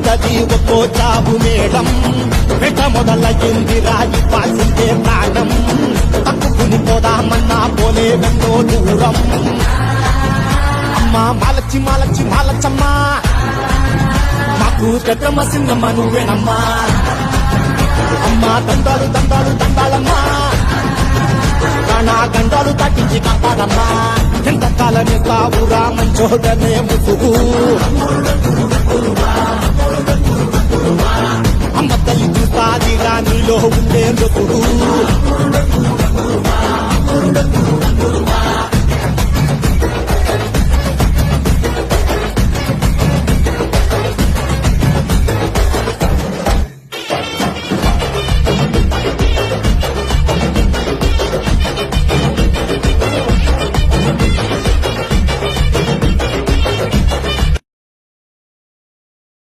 వస్తది ఒక్కో చావు మేడం వెంట మొదలయ్యింది రాయి పాసిందే ప్రాణం తక్కుని పోదామన్నా పోలే వెంటో దూరం అమ్మా మాలచ్చి మాలచ్చి మాలచ్చమ్మా మాకు పెద్దమ్మ సింగమ్మ నువ్వేనమ్మా అమ్మా దండాలు దండాలు దండాలమ్మా నా గండాలు తట్టించి కాపాడమ్మా ఎంతకాలమే కావురా మంచోడనే ముసుగు